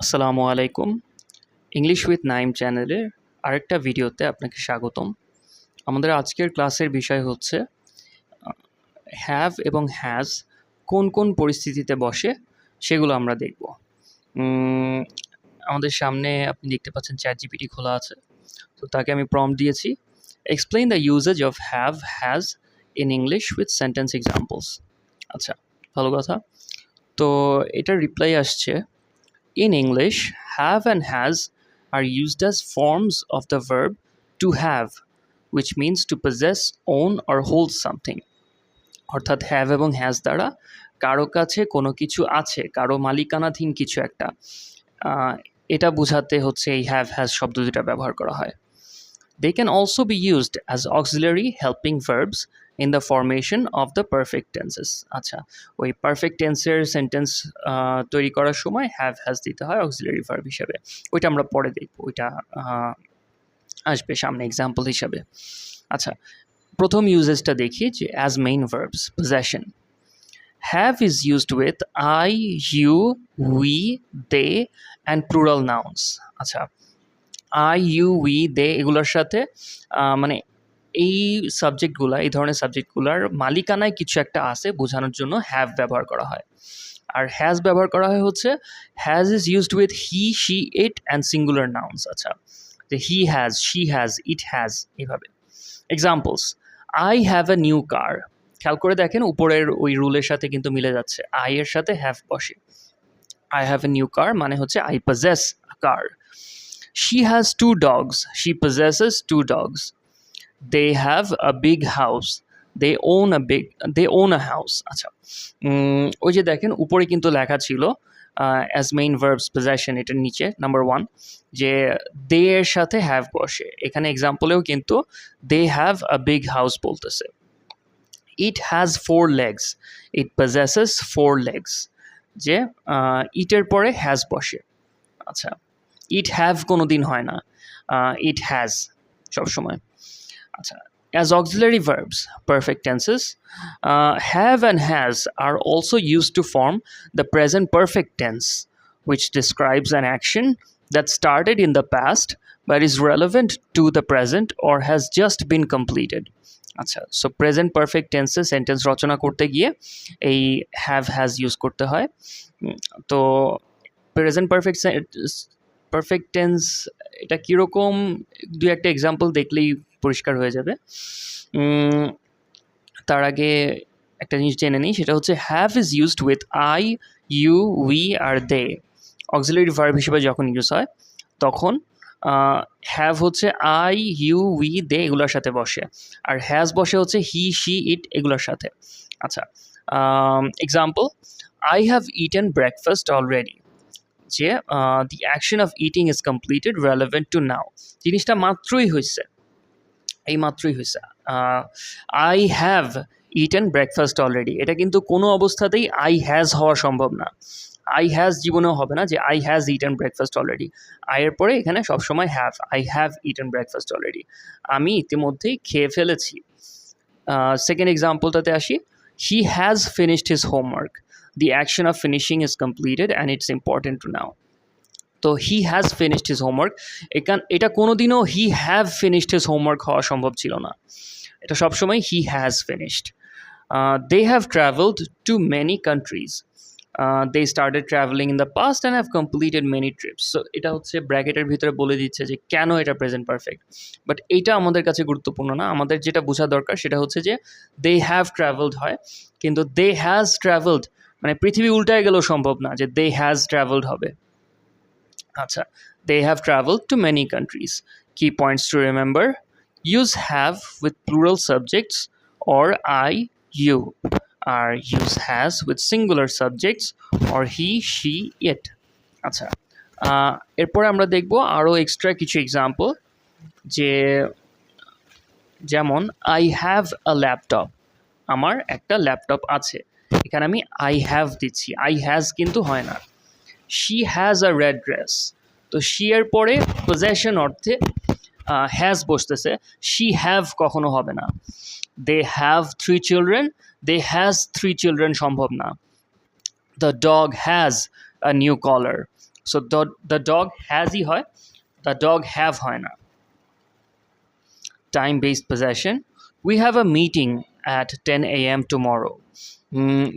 আসসালামু আলাইকুম। English with Naim চ্যানেলের আরেকটা ভিডিওতে আপনাকে স্বাগতম। আমাদের আজকের ক্লাসের বিষয় হচ্ছে হ্যাভ এবং হ্যাজ কোন কোন পরিস্থিতিতে বসে সেগুলো আমরা দেখব। আমাদের সামনে আপনি দেখতে পাচ্ছেন চ্যাটজিপিটি খোলা আছে। তো তাকে আমি প্রম্পট দিয়েছি, explain the uses of have has in English with sentence examples. আচ্ছা, ভালো কথা। তো এটার রিপ্লাই আসছে, in English, have and has are used as forms of the verb to have, which means to possess, own or hold something. অর্থাৎ have এবং has দ্বারা কারো কাছে কোনো কিছু আছে, কারো মালিকানাধীন কিছু একটা, এটা বোঝাতে হচ্ছে এই have has শব্দ দুটা ব্যবহার করা হয়। They can also be used as auxiliary helping verbs in the formation of the perfect tenses. আচ্ছা, ওই পারফেক্ট টেন্সের সেন্টেন্স তৈরি করার সময় হ্যাভ হ্যাজ দিতে হয় অক্সিলারি ভার্ব হিসেবে। ওইটা আমরা পরে দেখব, ওইটা আসবে সামনে এক্সাম্পল হিসাবে। আচ্ছা, প্রথম ইউজেসটা দেখি যে as main verbs possession. Have is used with I, you, we, they and plural nouns. আচ্ছা, আই, ইউ, উই, দে এগুলোর সাথে মানে এই সাবজেক্টগুলা, এই ধরনের সাবজেক্টগুলার মালিকানায় কিছু একটা আছে বোঝানোর জন্য হ্যাভ ব্যবহার করা হয়। আর হ্যাজ ব্যবহার করা হয় হচ্ছে has is used with he, she, it and singular nouns. আচ্ছা, যে he has, she has, it has, এইভাবে। Examples, I have a new car. খেয়াল করে দেখেন উপরের ওই রুলের সাথে কিন্তু মিলে যাচ্ছে, আই এর সাথে হ্যাভ বসে। I have a new car মানে হচ্ছে I possess a car. She has two dogs. She possesses two dogs. They have a big house. They own a house. আচ্ছা, ওই যে দেখেন উপরে কিন্তু লেখা ছিল অ্যাজ মেইন ভার্বস পজেশন, এটার নিচে নাম্বার 1 যে দে এর সাথে হ্যাভ বসে। এখানে এক্সাম্পলেও কিন্তু they have a big house বলতেছে। It has 4 legs. It possesses 4 legs. যে ইটের পরে হ্যাজ বসে। আচ্ছা, ইট হ্যাভ কোনো দিন হয় না, ইট হ্যাজ সবসময়। আচ্ছা, as auxiliary verbs, perfect tenses, have and has are also used to form the present perfect tense, which describes an action that started in the past but is relevant to the present or has just been completed. আচ্ছা, so present perfect টেন্সে sentence রচনা করতে গিয়ে এই have has use করতে হয়। তো present perfect tense এটা কীরকম, দু একটা এক্সাম্পল দেখলেই পরিষ্কার হয়ে যাবে। তার আগে একটা জিনিস জেনে নিই, সেটা হচ্ছে have is used with I, you, we আর দে। অক্সিলারি ভার্ব হিসেবে যখন ইউজ হয় তখন হ্যাভ হচ্ছে আই, ইউ, উই, দে এগুলোর সাথে বসে, আর হ্যাজ বসে হচ্ছে হি, শি, ইট এগুলোর সাথে। আচ্ছা, example, I have eaten breakfast already. যে the action of eating is completed relevant to now, জিনিসটা মাত্রই হয়েছে, এই মাত্রই হয়েছে। I have eaten breakfast already, এটা কিন্তু কোনো অবস্থাতেই আই হ্যাজ হওয়া সম্ভব না। আই হ্যাজ জীবনেও হবে না যে I has eaten breakfast already. আইয়ের পরে এখানে সবসময় have, I have eaten breakfast already, আমি ইতিমধ্যেই খেয়ে ফেলেছি। সেকেন্ড এক্সাম্পলটাতে আসি, হি has finished his homework. The action of finishing is completed and it's important to now. তো he has finished his homework, এটা কোনোদিনও he have finished his homework হওয়া সম্ভব ছিল না, এটা সবসময় he has finished. They have travelled to many countries. They started travelling in the past and have completed many trips. So এটা হচ্ছে ব্র্যাকেটের ভিতরে বলে দিচ্ছে যে কেন এটা প্রেজেন্ট পারফেক্ট, বাট এইটা আমাদের কাছে গুরুত্বপূর্ণ না। আমাদের যেটা বোঝা দরকার সেটা হচ্ছে যে দে হ্যাভ ট্রাভেলড হয়, কিন্তু দে হ্যাজ ট্রাভেলড মানে পৃথিবী উল্টায় গেলেও সম্ভব না যে দে হ্যাজ ট্রাভেলড হবে। আচ্ছা, they have travelled to many countries. Key points to remember, use have with plural subjects or I, you, আর use has with singular subjects or he, she, it. আচ্ছা, এরপরে আমরা দেখব আরও এক্সট্রা কিছু এক্সাম্পল, যে যেমন আই হ্যাভ আ ল্যাপটপ, আমার একটা ল্যাপটপ আছে, এখানে আমি আই হ্যাভ দিচ্ছি, আই হ্যাজ কিন্তু হয় না। She has a red dress, তো শি এর পরে পজেশন অর্থে হ্যাজ বসতেছে, শি হ্যাভ কখনো হবে না। They have 3 children, they has 3 children সম্ভব না। The dog has a new collar, so the dog হ্যাজই হয়, দ্য ডগ হ্যাভ হয় না। Time based possession. We have a meeting at 10 a.m. tomorrow.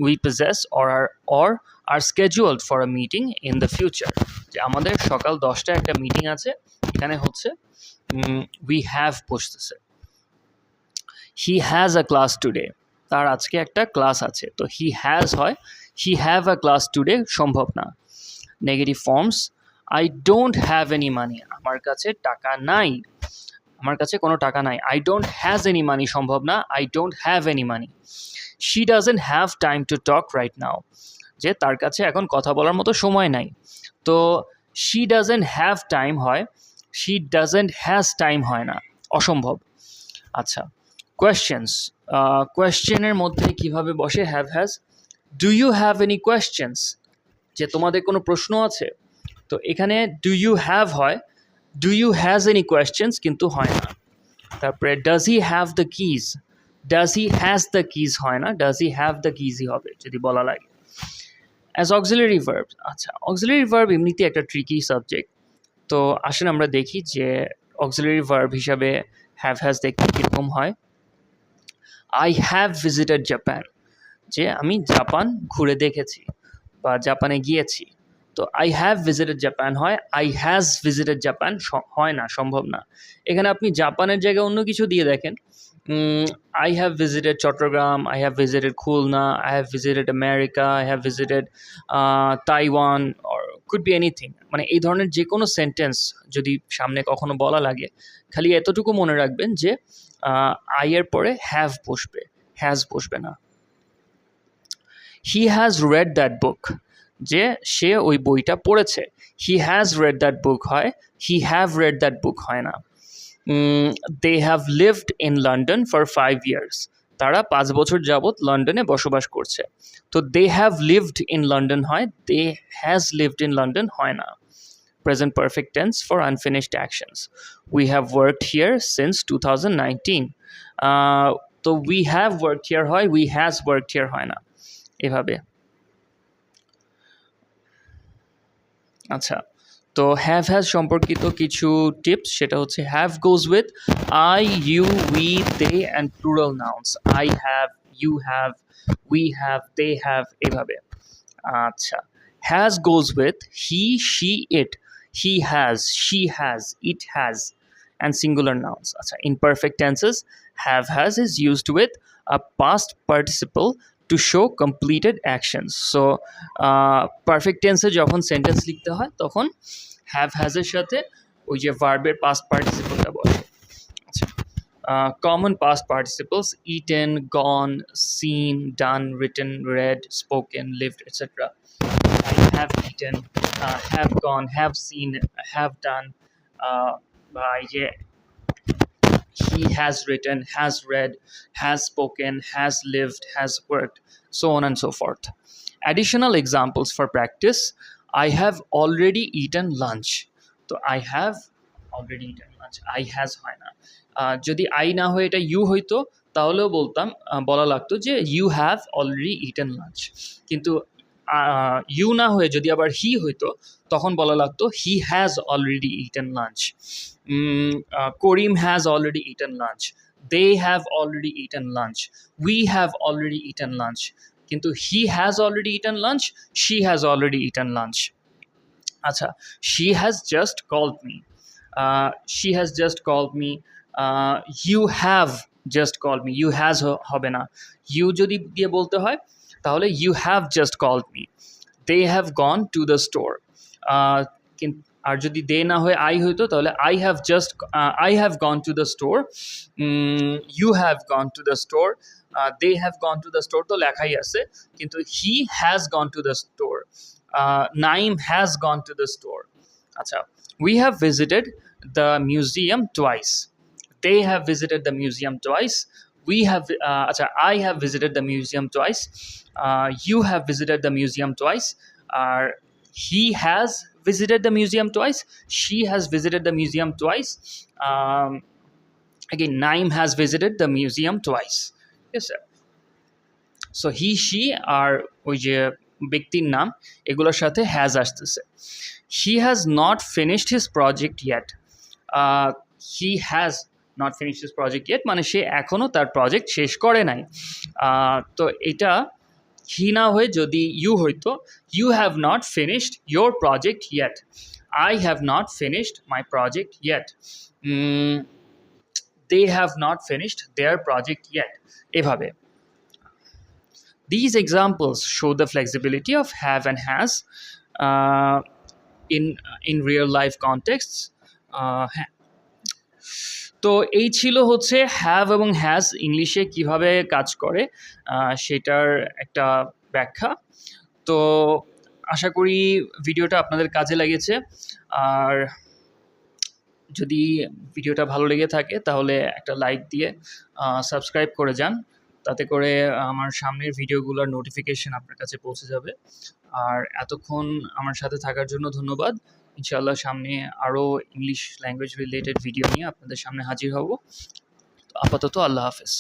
We possess or are scheduled for a meeting in the future. যে আমাদের সকাল 10টায় একটা meeting আছে, এখানে হচ্ছে we have বসতেছে। He has a class today. তার আজকে একটা ক্লাস আছে, তো he has হয়, he have a class today সম্ভব না। Negative forms. I don't have any money. আমার কাছে টাকা নাই, আমার কাছে কোনো টাকা নাই। I don't has any money সম্ভব না, I don't have any money. She doesn't have time to talk right now. যে তার কাছে এখন কথা বলার মতো সময় নাই। তো she doesn't have time হয়, she doesn't has time হয় না, অসম্ভব। আচ্ছা, questions. কোয়েশ্চেনের মধ্যে কিভাবে বসে have has? Do you have any questions? যে তোমাদের কোনো প্রশ্ন আছে? তো এখানে do you have হয়, do you has any questions কিন্তু হয় না। তারপরে does he have the keys? does he has the keys হয় না, does he have the keysই হবে যদি বলা লাগে। as auxiliary verb. আচ্ছা, auxiliary verb এমনিতে একটা ট্রিকি সাবজেক্ট। তো আসলে আমরা দেখি যে auxiliary verb হিসাবে have has দেখতে কীরকম হয়। I have visited Japan. যে আমি জাপান ঘুরে দেখেছি বা জাপানে গিয়েছি। তো আই হ্যাভ ভিজিটেড জাপান হয়, আই হ্যাজ ভিজিটেড জাপান হয় না, সম্ভব না। এখানে আপনি জাপানের জায়গায় অন্য কিছু দিয়ে দেখেন, I have visited Chittagong, I have visited Khulna, I have visited America, I have visited Taiwan, or could be anything. মানে এই ধরনের যে কোনো সেন্টেন্স যদি সামনে কখনো বলা লাগে, খালি এতটুকু মনে রাখবেন যে আই এর পরে হ্যাভ বসবে, হ্যাজ বসবে না। He has read that book, যে সে ওই বইটা পড়েছে। He has read that book হয়, he have read that book হয় না। They have lived in London for 5 years. তারা 5 বছর যাবৎ লন্ডনে বসবাস করছে। তো they have lived in London হয়, they has lived in London হয় না। Present perfect tense for unfinished actions. We have worked here since 2019. তো we have worked here হয়, we has worked here হয় না, এভাবে। আচ্ছা, তো হ্যাভ হ্যাজ সম্পর্কিত কিছু টিপস, সেটা হচ্ছে have goes with I, you, we, they and plural nouns. I have, you have, we have, they have, এভাবে। আচ্ছা, has goes with he, she, it, he has, she has, it has, and singular nouns. আচ্ছা, in perfect tenses, have has is used with a past participle to show completed actions. So perfect tense এ যখন sentence লিখতে হয় তখন have has এর সাথে ওই যে ভার্বের past participle-টা বসে। আচ্ছা, common past participles: eaten, gone, seen, done, written, read, spoken, lived, etc. I have eaten, have gone, have seen, have done, he has written, has read, has spoken, has lived, has worked, so on and so forth. Additional examples for practice: I have already eaten lunch. So I have already eaten lunch, I has হয় না। যদি I না হয়ে এটা you হইতো তাহলেও বলা লাগতো যে you have already eaten lunch. কিন্তু ইউ না হয়ে যদি আবার হি হইতো তখন বলা লাগতো he has already eaten lunch. Karim has already eaten lunch, they have already eaten lunch, we have already eaten lunch. কিন্তু he has already eaten lunch, she has already eaten lunch. আচ্ছা, she has just called me, she has just called me, you have just called me, you has হবে না। You যদি দিয়ে বলতে হয় তাহলে you have just called me. They have gone to the store, আর যদি দে না হয়ে আই হইতো তাহলে I have gone to the store, you have gone to the store, they have gone to the store তো লেখাই আছে, কিন্তু he has gone to the store, Naim has gone to the store. আচ্ছা, we have visited the museum twice, they have visited the museum twice, we have I have visited the museum twice, you have visited the museum twice, he has visited the museum twice, she has visited the museum twice, again Naim has visited the museum twice. Yes sir. So he, she are ওই যে ব্যক্তির নাম এগুলোর সাথে has আসতেছে। He has not finished his project yet. He has not finished his project yet মানে সে এখনও তার প্রজেক্ট শেষ করে নাই। তো এটা হি না হয়ে যদি ইউ হইতো, you have not finished your project yet, I have not finished my project yet, they have not finished their project yet, এভাবে। These examples show the flexibility of have and has in real life contexts. তো এই ছিল হচ্ছে have এবং has ইংলিশে কিভাবে কাজ করে সেটার একটা ব্যাখ্যা। তো আশা করি ভিডিওটা আপনাদের কাজে লেগেছে, আর যদি ভিডিওটা ভালো লেগে থাকে তাহলে একটা লাইক দিয়ে সাবস্ক্রাইব করে যান, তাতে করে আমার সামনের ভিডিওগুলোর নোটিফিকেশন আপনার কাছে পৌঁছে যাবে। আর এতক্ষণ আমার সাথে থাকার জন্য ধন্যবাদ। ইনশাআল্লাহ সামনে আরও ইংলিশ ল্যাঙ্গুয়েজ রিলেটেড ভিডিও নিয়ে আপনাদের সামনে হাজির হব। আপাতত আল্লাহ হাফেজ।